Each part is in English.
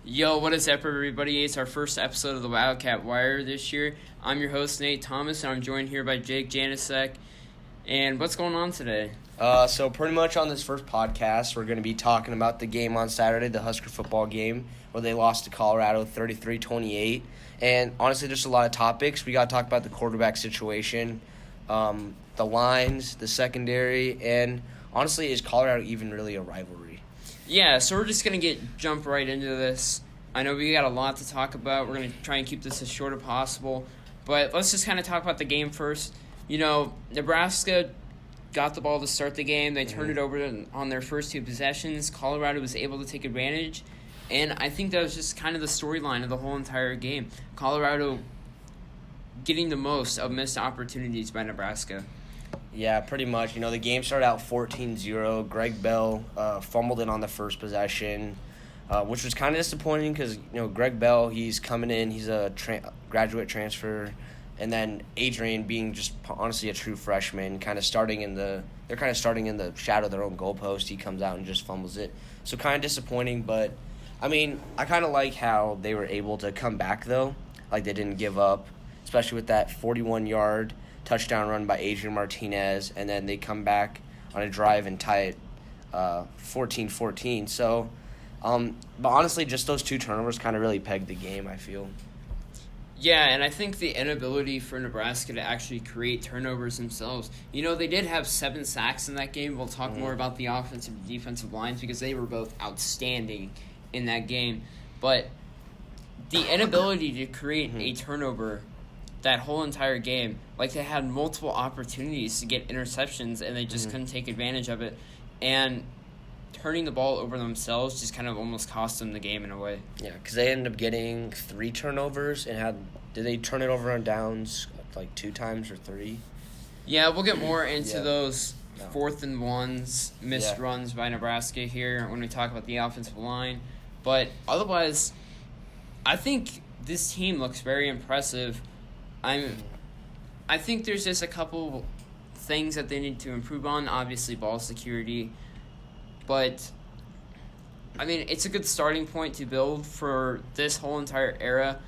Yo, what is up, everybody? It's our first episode of the Wildcat Wire this year. I'm your host, Nate Thomas, and I'm joined here by Jake Janisek. And what's going on today? So pretty much on this first podcast, we're going to be talking about the game on Saturday, the Husker football game, where they lost to Colorado 33-28. And honestly, there's a lot of topics. We got to talk about the quarterback situation, the lines, the secondary, and honestly, is Colorado even really a rivalry? Yeah, so we're just going to jump right into this. I know we got a lot to talk about. We're going to try and keep this as short as possible. But let's just kind of talk about the game first. You know, Nebraska got the ball to start the game. They turned it over on their first two possessions. Colorado was able to take advantage. And I think that was just kind of the storyline of the whole entire game. Colorado getting the most of missed opportunities by Nebraska. Yeah, pretty much. You know, the game started out 14-0. Greg Bell fumbled it on the first possession, which was kind of disappointing because, you know, Greg Bell, he's coming in. He's a graduate transfer. And then Adrian being just honestly a true freshman, they're kind of starting in the shadow of their own goalpost. He comes out and just fumbles it. So kind of disappointing, but, I mean, I kind of like how they were able to come back, though. Like, they didn't give up, especially with that 41-yard touchdown run by Adrian Martinez, and then they come back on a drive and tie it 14-14. So, but honestly, just those two turnovers kind of really pegged the game, I feel. Yeah, and I think the inability for Nebraska to actually create turnovers themselves. You know, they did have 7 sacks in that game. We'll talk more about the offensive and defensive lines because they were both outstanding in that game. But the inability to create a turnover that whole entire game, like they had multiple opportunities to get interceptions and they just couldn't take advantage of it. And turning the ball over themselves just kind of almost cost them the game in a way. Yeah, because they ended up getting 3 turnovers and did they turn it over on downs like 2 times or 3? Yeah, we'll get more into those 4th and 1s, missed runs by Nebraska here when we talk about the offensive line. But otherwise, I think this team looks very impressive. I think there's just a couple things that they need to improve on. Obviously, ball security. But, I mean, it's a good starting point to build for this whole entire era.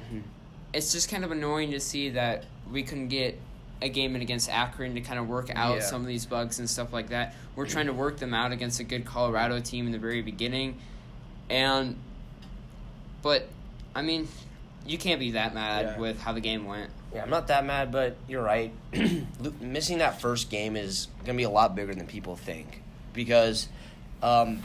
It's just kind of annoying to see that we couldn't get a game in against Akron to kind of work out some of these bugs and stuff like that. We're trying to work them out against a good Colorado team in the very beginning. But, I mean, you can't be that mad with how the game went. Yeah, I'm not that mad, but you're right. Missing that first game is going to be a lot bigger than people think because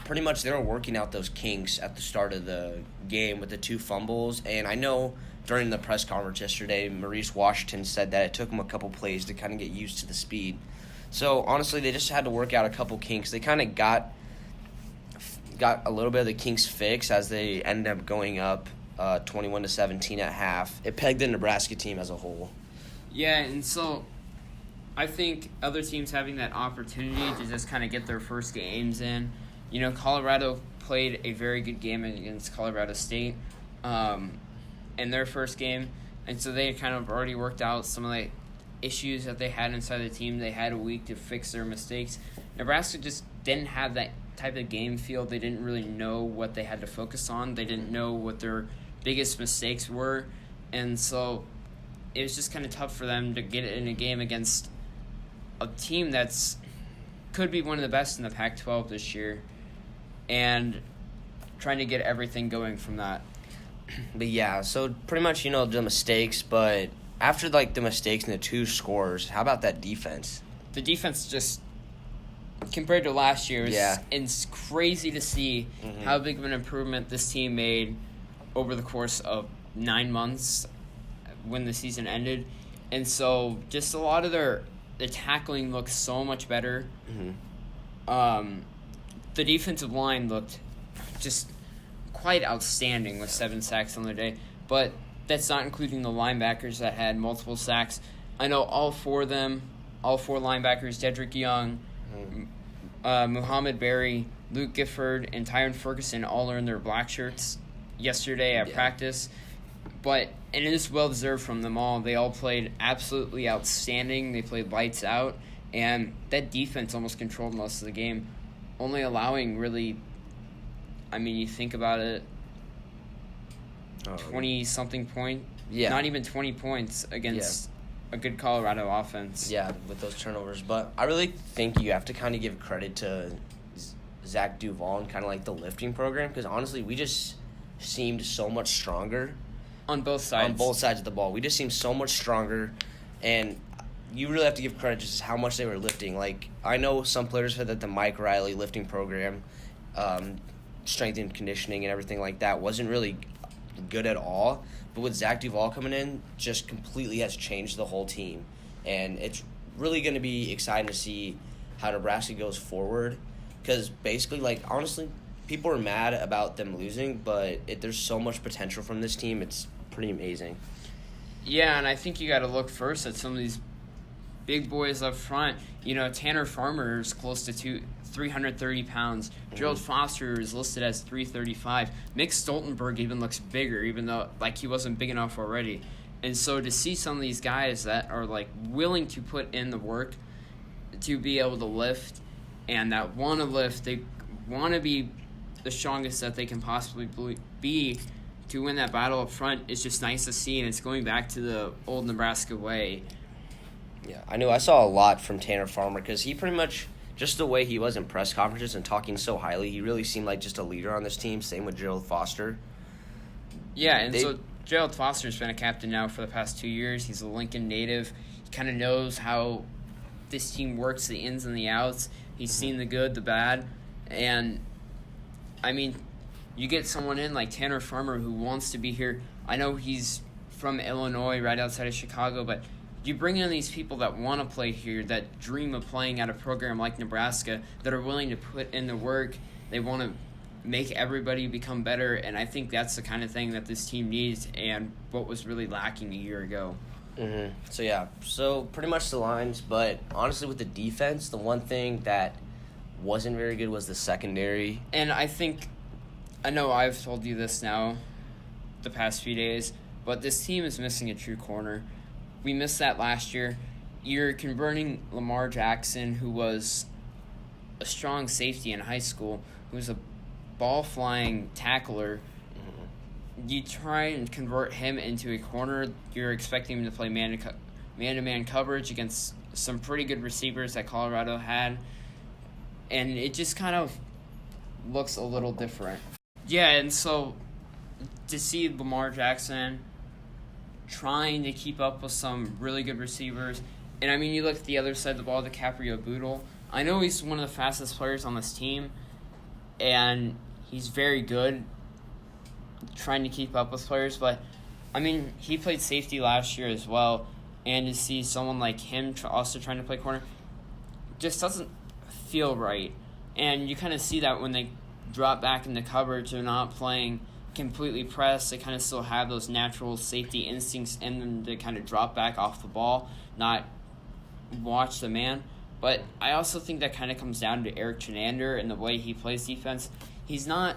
pretty much they were working out those kinks at the start of the game with the 2 fumbles. And I know during the press conference yesterday, Maurice Washington said that it took him a couple plays to kind of get used to the speed. So, honestly, they just had to work out a couple kinks. They kind of got a little bit of the kinks fixed as they ended up going up 21-17 at half. It pegged the Nebraska team as a whole. Yeah, and so I think other teams having that opportunity to just kind of get their first games in. You know, Colorado played a very good game against Colorado State in their first game, and so they kind of already worked out some of the issues that they had inside the team. They had a week to fix their mistakes. Nebraska just didn't have that type of game feel. They didn't really know what they had to focus on. They didn't know what their biggest mistakes were, and so it was just kind of tough for them to get in a game against a team that's could be one of the best in the Pac-12 this year and trying to get everything going from that. But yeah, so pretty much, you know, the mistakes, but after like the mistakes and the 2 scores, how about that defense? The defense just, compared to last year, it's crazy to see how big of an improvement this team made over the course of 9 months when the season ended. And so just a lot of their tackling looks so much better. The defensive line looked just quite outstanding with 7 sacks on the day. But that's not including the linebackers that had multiple sacks. I know all 4 linebackers, Dedrick Young, Muhammad Berry, Luke Gifford, and Tyron Ferguson all earned their black shirts yesterday at practice. And it is well-deserved from them all. They all played absolutely outstanding. They played lights out. And that defense almost controlled most of the game, only allowing really, I mean, you think about it, 20-something point. Yeah. Not even 20 points against a good Colorado offense. Yeah, with those turnovers. But I really think you have to kind of give credit to Zach Duval and kind of like the lifting program, because honestly, we just seemed so much stronger. On both sides. On both sides of the ball. We just seemed so much stronger, and you really have to give credit just how much they were lifting. Like, I know some players said that the Mike Riley lifting program, strength and conditioning and everything like that, wasn't really good at all. But with Zach Duval coming in, just completely has changed the whole team. And it's really going to be exciting to see how Nebraska goes forward. Because basically, like, honestly, people are mad about them losing, but there's so much potential from this team. It's pretty amazing. Yeah, and I think you got to look first at some of these big boys up front. You know, Tanner Farmer is close to 330 pounds. Gerald Foster is listed as 335. Mick Stoltenberg even looks bigger, even though, like, he wasn't big enough already. And so to see some of these guys that are, like, willing to put in the work to be able to lift and that want to lift, they want to be the strongest that they can possibly be to win that battle up front, is just nice to see, and it's going back to the old Nebraska way. Yeah, I saw a lot from Tanner Farmer, because he pretty much, just the way he was in press conferences and talking so highly, he really seemed like just a leader on this team. Same with Gerald Foster. Yeah, and so Gerald Foster's been a captain now for the past 2 years. He's a Lincoln native. He kind of knows how this team works, the ins and the outs. He's seen the good, the bad, and I mean, you get someone in like Tanner Farmer who wants to be here. I know he's from Illinois, right outside of Chicago, but you bring in these people that want to play here, that dream of playing at a program like Nebraska, that are willing to put in the work. They want to make everybody become better, and I think that's the kind of thing that this team needs and what was really lacking a year ago. Mm-hmm. So pretty much the lines, but honestly with the defense, the one thing that wasn't very good was the secondary. And I know I've told you this now the past few days, but this team is missing a true corner. We missed that last year. You're converting Lamar Jackson, who was a strong safety in high school, who was a ball-flying tackler. You try and convert him into a corner. You're expecting him to play man-to-man coverage against some pretty good receivers that Colorado had. And it just kind of looks a little different. Yeah, and so to see Lamar Jackson trying to keep up with some really good receivers, and I mean, you look at the other side of the ball, DiCaprio Bootle. I know he's one of the fastest players on this team, and he's very good trying to keep up with players, but I mean, he played safety last year as well, and to see someone like him also trying to play corner just doesn't feel right. And you kind of see that when they drop back into coverage, they're not playing completely pressed. They kind of still have those natural safety instincts in them to kind of drop back off the ball, not watch the man. But I also think that kind of comes down to Eric Chenander and the way he plays defense. The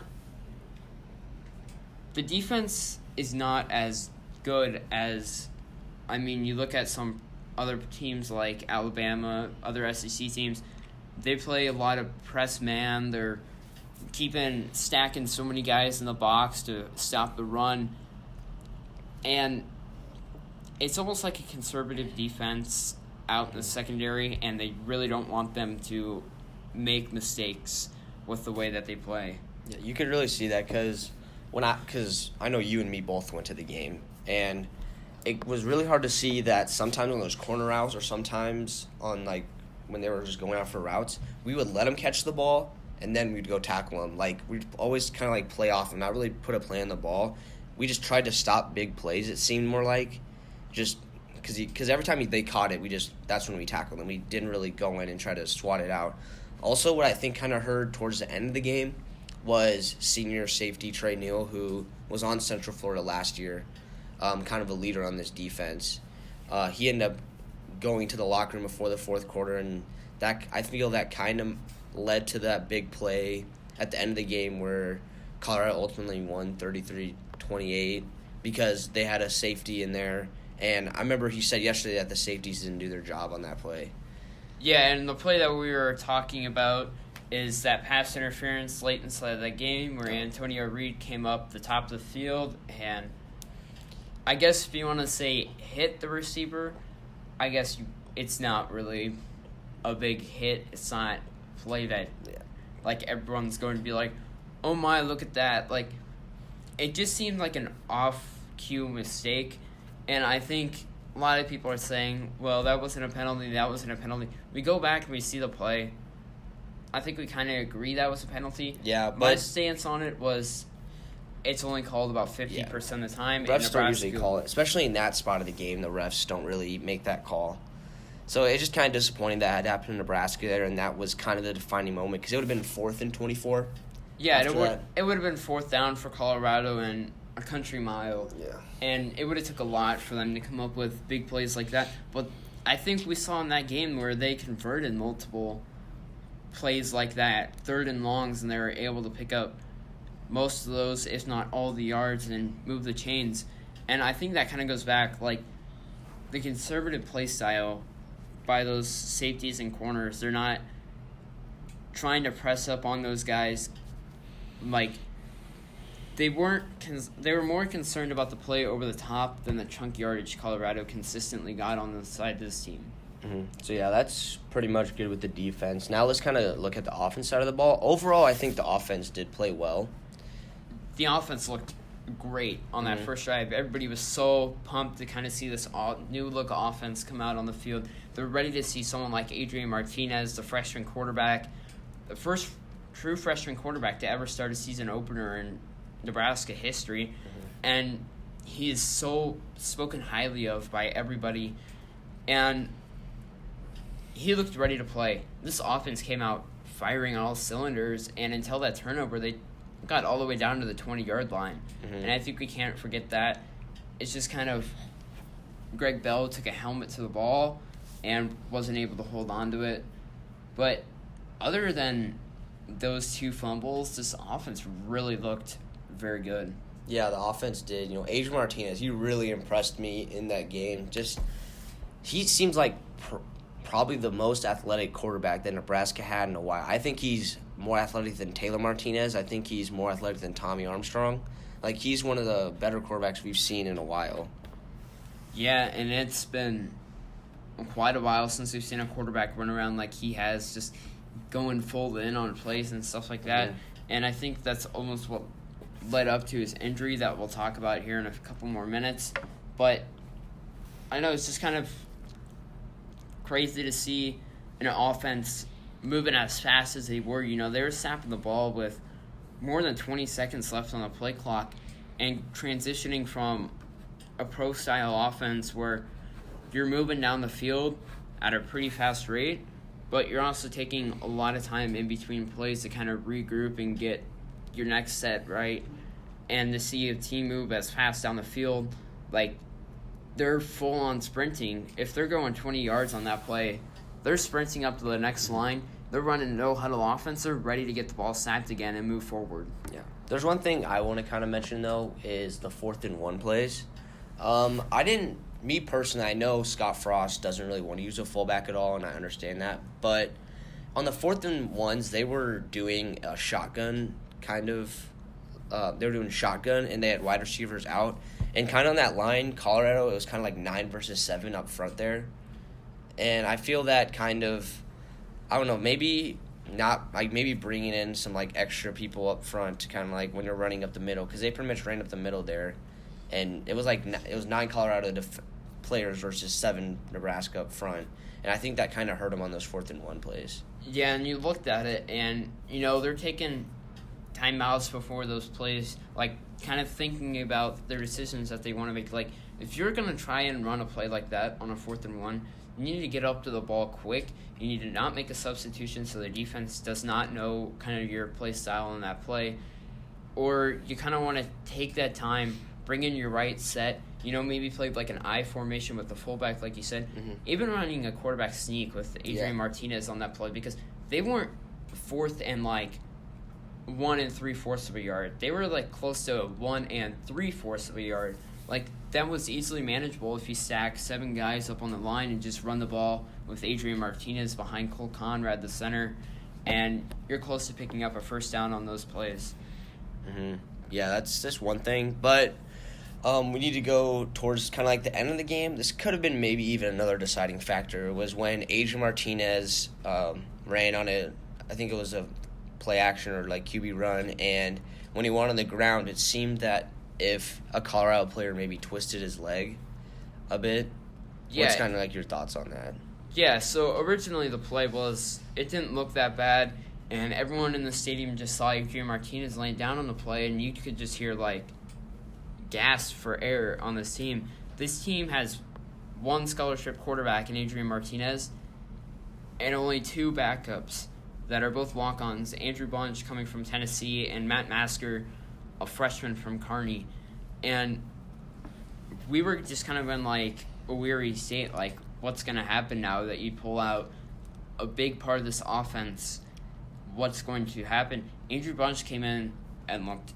defense is not as good as, I mean, you look at some other teams like Alabama, other SEC teams, they play a lot of press man. They're stacking so many guys in the box to stop the run. And it's almost like a conservative defense out in the secondary, and they really don't want them to make mistakes with the way that they play. Yeah, you could really see that because I know you and me both went to the game, and it was really hard to see that sometimes on those corner routes or sometimes on, like, when they were just going out for routes, we would let them catch the ball, and then we'd go tackle them. Like, we'd always kind of, like, play off and not really put a play on the ball. We just tried to stop big plays, it seemed more like, just because every time they caught it, that's when we tackled them. We didn't really go in and try to swat it out. Also, what I think kind of heard towards the end of the game was senior safety Trey Neal, who was on Central Florida last year, kind of a leader on this defense. He ended up going to the locker room before the fourth quarter, and that I feel that kind of led to that big play at the end of the game where Colorado ultimately won 33-28 because they had a safety in there. And I remember he said yesterday that the safeties didn't do their job on that play. Yeah, and the play that we were talking about is that pass interference late inside that game where Antonio Reed came up the top of the field, and I guess if you want to say hit the receiver, I guess it's not really a big hit. It's not a play that like everyone's going to be like, oh my, look at that. Like, it just seemed like an off-cue mistake, and I think a lot of people are saying, well, that wasn't a penalty, that wasn't a penalty. We go back and we see the play. I think we kind of agree that was a penalty. Yeah, but my stance on it was it's only called about 50% of the time. Refs don't usually call it, especially in that spot of the game. The refs don't really make that call. So it's just kind of disappointing that had happened in Nebraska there, and that was kind of the defining moment because it would have been 4th and 24. Yeah, it would have been 4th down for Colorado and a country mile. Yeah. And it would have took a lot for them to come up with big plays like that. But I think we saw in that game where they converted multiple plays like that, 3rd and longs, and they were able to pick up most of those, if not all the yards, and move the chains. And I think that kind of goes back, like, the conservative play style by those safeties and corners. They're not trying to press up on those guys. Like, they were more concerned about the play over the top than the chunk yardage Colorado consistently got on the side of this team. Mm-hmm. So, yeah, that's pretty much good with the defense. Now let's kind of look at the offense side of the ball. Overall, I think the offense did play well. The offense looked great on that first drive. Everybody was so pumped to kind of see this new-look offense come out on the field. They're ready to see someone like Adrian Martinez, the freshman quarterback, the first true freshman quarterback to ever start a season opener in Nebraska history. And he is so spoken highly of by everybody. And he looked ready to play. This offense came out firing on all cylinders, and until that turnover, they got all the way down to the 20-yard line. And I think we can't forget that. It's just kind of Greg Bell took a helmet to the ball and wasn't able to hold on to it. But other than those 2 fumbles, this offense really looked very good. Yeah, the offense did. Adrian Martinez, he really impressed me in that game. He seems like probably the most athletic quarterback that Nebraska had in a while. I think he's more athletic than Taylor Martinez. I think he's more athletic than Tommy Armstrong. Like, he's one of the better quarterbacks we've seen in a while. Yeah, and it's been quite a while since we've seen a quarterback run around like he has, just going full in on plays and stuff like that. And I think that's almost what led up to his injury that we'll talk about here in a couple more minutes. But I know it's just kind of crazy to see an offense moving as fast as they were. They were snapping the ball with more than 20 seconds left on the play clock and transitioning from a pro-style offense where you're moving down the field at a pretty fast rate, but you're also taking a lot of time in between plays to kind of regroup and get your next set right. And to see a team move as fast down the field, like, they're full-on sprinting. If they're going 20 yards on that play, they're sprinting up to the next line. They're running no-huddle offense. They're ready to get the ball snapped again and move forward. Yeah. There's one thing I want to kind of mention, though, is the 4th and 1 plays. Me personally, I know Scott Frost doesn't really want to use a fullback at all, and I understand that. But on the 4th and 1s, they were doing a shotgun kind of they were doing shotgun, and they had wide receivers out. And kind of on that line, Colorado, it was kind of like 9 versus 7 up front there. And I feel that kind of, I don't know, maybe not, like maybe bringing in some like extra people up front to kind of like when you're running up the middle, because they pretty much ran up the middle there. And it was 9 Colorado players versus 7 Nebraska up front. And I think that kind of hurt them on those 4th and 1 plays. Yeah, and you looked at it, and, they're taking timeouts before those plays, like, kind of thinking about their decisions that they want to make. Like, if you're going to try and run a play like that on a 4th and 1, you need to get up to the ball quick. You need to not make a substitution so the defense does not know kind of your play style on that play. Or you kind of want to take that time, bring in your right set, maybe play like an I formation with the fullback, like you said. Even running a quarterback sneak with Adrian Martinez on that play, because they weren't 4th and like 1 3/4 of a yard. They were like close to 1 3/4 of a yard. Like, that was easily manageable if you stack 7 guys up on the line and just run the ball with Adrian Martinez behind Cole Conrad, the center. and you're close to picking up a first down on those plays. Mm-hmm. Yeah, that's just one thing. But we need to go towards kind of like the end of the game. This could have been maybe even another deciding factor, was when Adrian Martinez ran on I think it was a play action or like QB run, and when he went on the ground, it seemed that if a Colorado player maybe twisted his leg a bit. Yeah. What's kind of like your thoughts on that? Yeah, so originally the play it didn't look that bad, and everyone in the stadium just saw Adrian Martinez laying down on the play, and you could just hear, like, gasp for air on this team. This team has one scholarship quarterback in Adrian Martinez and only two backups that are both walk-ons, Andrew Bunch coming from Tennessee and Matt Masker, a freshman from Kearney. And we were just kind of in, like, a weary state, like, what's going to happen now that you pull out a big part of this offense? What's going to happen? Andrew Bunch came in and looked,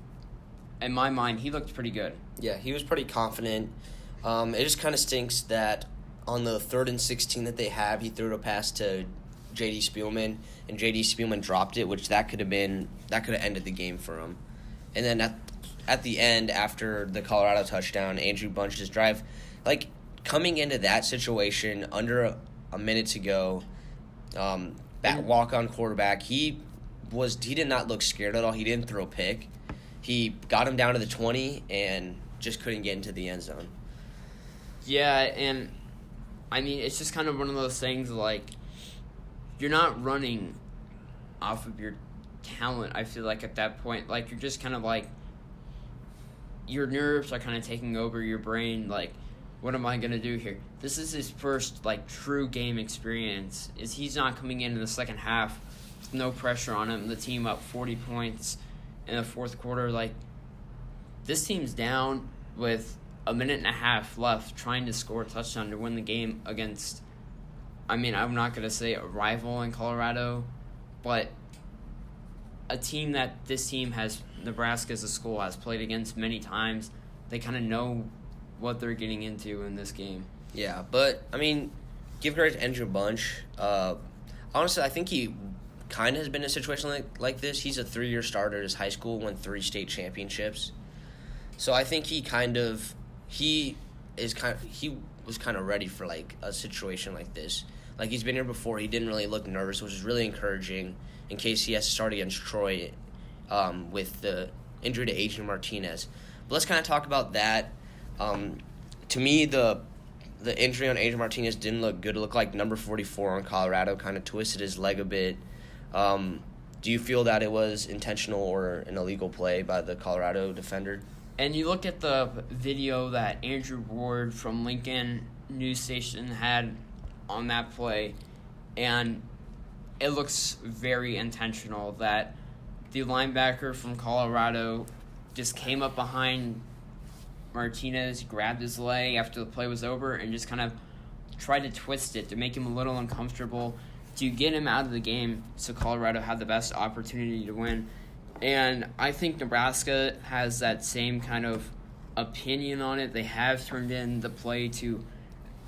in my mind, he looked pretty good. Yeah, he was pretty confident. It just kind of stinks that on the 3rd and 16 that they have, he threw a pass to J.D. Spielman, and J.D. Spielman dropped it, which that could have ended the game for him. And then at the end, after the Colorado touchdown, Andrew Bunch's drive, like, coming into that situation under a minute to go, walk-on quarterback, he did not look scared at all. He didn't throw a pick. He got him down to the 20 and just couldn't get into the end zone. Yeah, and, I mean, it's just kind of one of those things, like, you're not running off of your talent, I feel like, at that point. Like, you're just kind of, like, your nerves are kind of taking over your brain, like, what am I going to do here? This is his first, like, true game experience. He's not coming in the second half with no pressure on him. The team up 40 points in the fourth quarter. Like, this team's down with a minute and a half left trying to score a touchdown to win the game against, I mean, I'm not going to say a rival in Colorado, but a team that this team has, Nebraska as a school, has played against many times. They kind of know what they're getting into in this game. Yeah, but, I mean, give credit to Andrew Bunch. Honestly, I think he kind of has been in a situation like this. He's a 3-year starter at his high school, won 3 state championships. So I think he was kind of ready for, like, a situation like this. Like, he's been here before. He didn't really look nervous, which is really encouraging in case he has to start against Troy with the injury to Adrian Martinez. But let's kind of talk about that. To me, the injury on Adrian Martinez didn't look good. It looked like number 44 on Colorado kind of twisted his leg a bit. Do you feel that it was intentional or an illegal play by the Colorado defender? And you look at the video that Andrew Ward from Lincoln News Station had on that play, and it looks very intentional that the linebacker from Colorado just came up behind Martinez, grabbed his leg after the play was over, and just kind of tried to twist it to make him a little uncomfortable, to get him out of the game so Colorado had the best opportunity to win. And I think Nebraska has that same kind of opinion on it. They have turned in the play to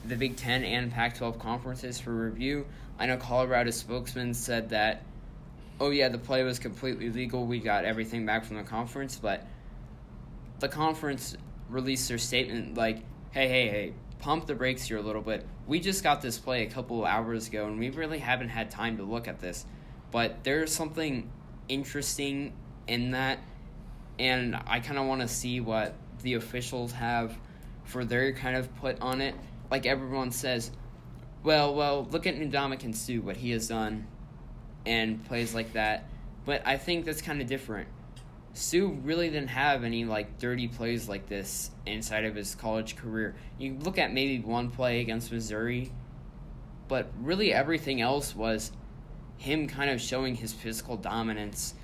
the Big Ten and Pac-12 conferences for review. I know Colorado's spokesman said that, oh yeah, the play was completely legal. We got everything back from the conference, but the conference released their statement like, hey, pump the brakes here a little bit. We just got this play a couple of hours ago, and we really haven't had time to look at this. But there's something interesting in that, and I kind of want to see what the officials have for their kind of put on it. Like everyone says, well, look at Ndamukong Suh, what he has done, and plays like that. But I think that's kind of different. Suh really didn't have any, like, dirty plays like this inside of his college career. You look at maybe one play against Missouri, but really everything else was him kind of showing his physical dominance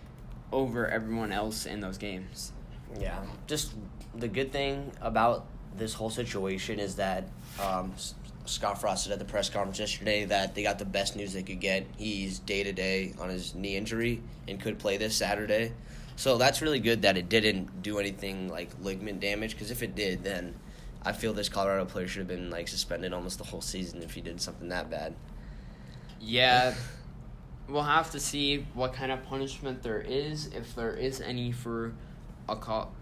over everyone else in those games. Yeah, just the good thing about this whole situation is that Scott Frost said at the press conference yesterday that they got the best news they could get. He's day-to-day on his knee injury and could play this Saturday. So that's really good that it didn't do anything like ligament damage, because if it did, then I feel this Colorado player should have been like suspended almost the whole season if he did something that bad. Yeah, we'll have to see what kind of punishment there is, if there is any for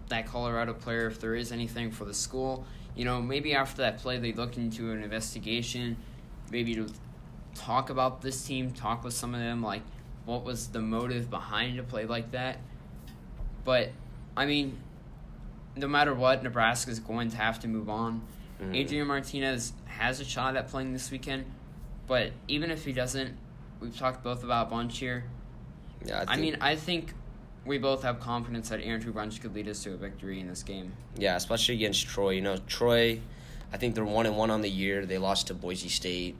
that Colorado player, if there is anything for the school. Maybe after that play they look into an investigation, maybe to talk about this team, talk with some of them, like what was the motive behind a play like that. But, no matter what, Nebraska is going to have to move on. Mm-hmm. Adrian Martinez has a shot at playing this weekend, but even if he doesn't, we've talked both about Bunch here. Yeah, I think we both have confidence that Andrew Bunch could lead us to a victory in this game. Yeah, especially against Troy. Troy, I think they're 1-1 on the year. They lost to Boise State.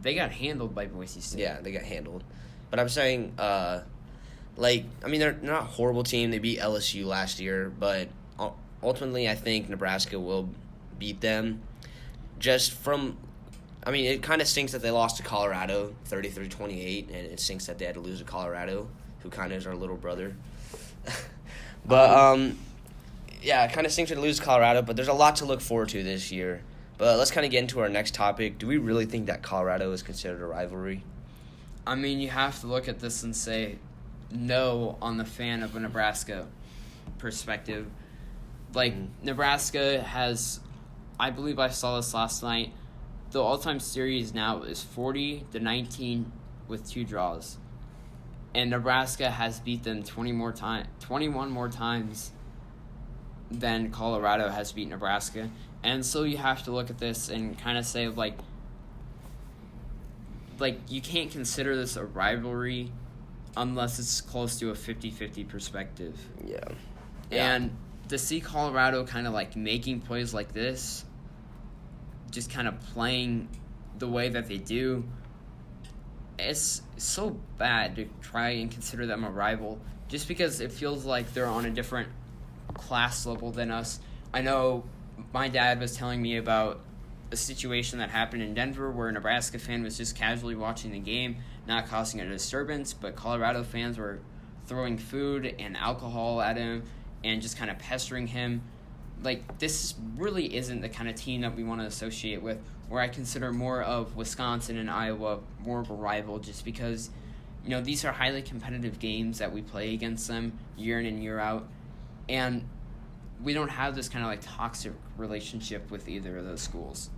They got handled by Boise State. Yeah, they got handled. But I'm saying, they're not a horrible team. They beat LSU last year, but ultimately I think Nebraska will beat them. It kind of stinks that they lost to Colorado 33-28, and it stinks that they had to lose to Colorado, who kind of is our little brother. But, it kind of stinks to lose to Colorado, but there's a lot to look forward to this year. But let's kind of get into our next topic. Do we really think that Colorado is considered a rivalry? You have to look at this and say no on the fan of a Nebraska perspective. Nebraska has, I believe I saw this last night, the all-time series now is 40-19 with 2 draws. And Nebraska has beat them 21 more times than Colorado has beat Nebraska. And so you have to look at this and kind of say, you can't consider this a rivalry unless it's close to a 50-50 perspective. Yeah. And to see Colorado kind of, making plays like this, just kind of playing the way that they do, it's so bad to try and consider them a rival just because it feels like they're on a different class level than us. I know my dad was telling me about a situation that happened in Denver where a Nebraska fan was just casually watching the game, not causing a disturbance, but Colorado fans were throwing food and alcohol at him and just kind of pestering him. This really isn't the kind of team that we want to associate with, where I consider more of Wisconsin and Iowa more of a rival just because, these are highly competitive games that we play against them year in and year out. And we don't have this kind of toxic relationship with either of those schools.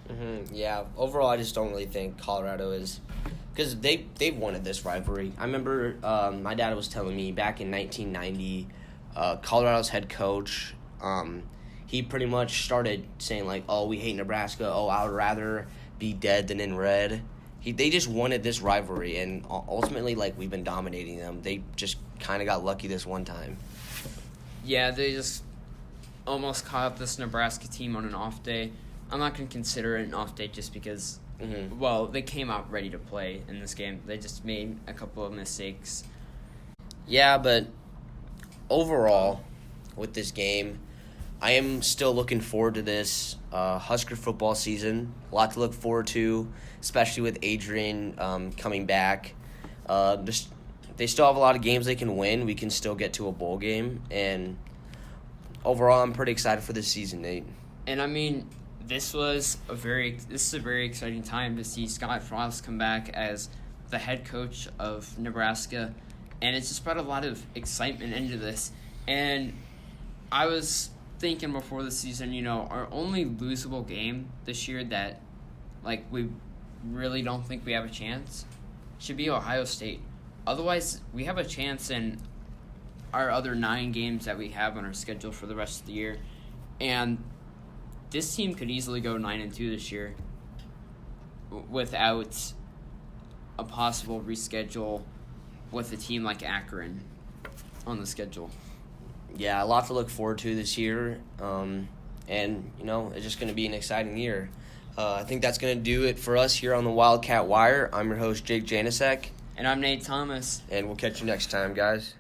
Mm-hmm. Yeah, overall I just don't really think Colorado is, because they've wanted this rivalry. I remember my dad was telling me back in 1990, Colorado's head coach, he pretty much started saying we hate Nebraska, I would rather be dead than in red. They just wanted this rivalry, and ultimately we've been dominating them. They just kind of got lucky this one time. Yeah, they just almost caught this Nebraska team on an off day. I'm not going to consider it an off day just because, they came out ready to play in this game. They just made a couple of mistakes. Yeah, but overall, with this game, I am still looking forward to this Husker football season. A lot to look forward to, especially with Adrian coming back. They still have a lot of games they can win. We can still get to a bowl game, and overall, I'm pretty excited for this season, Nate. And this is a very exciting time to see Scott Frost come back as the head coach of Nebraska, and it's just brought a lot of excitement into this. And I was thinking before the season, our only losable game this year that we really don't think we have a chance should be Ohio State. Otherwise, we have a chance in our other 9 games that we have on our schedule for the rest of the year. And this team could easily go 9-2 this year without a possible reschedule with a team like Akron on the schedule. Yeah, a lot to look forward to this year. And, it's just going to be an exciting year. I think that's going to do it for us here on the Wildcat Wire. I'm your host, Jake Janasek. And I'm Nate Thomas. And we'll catch you next time, guys.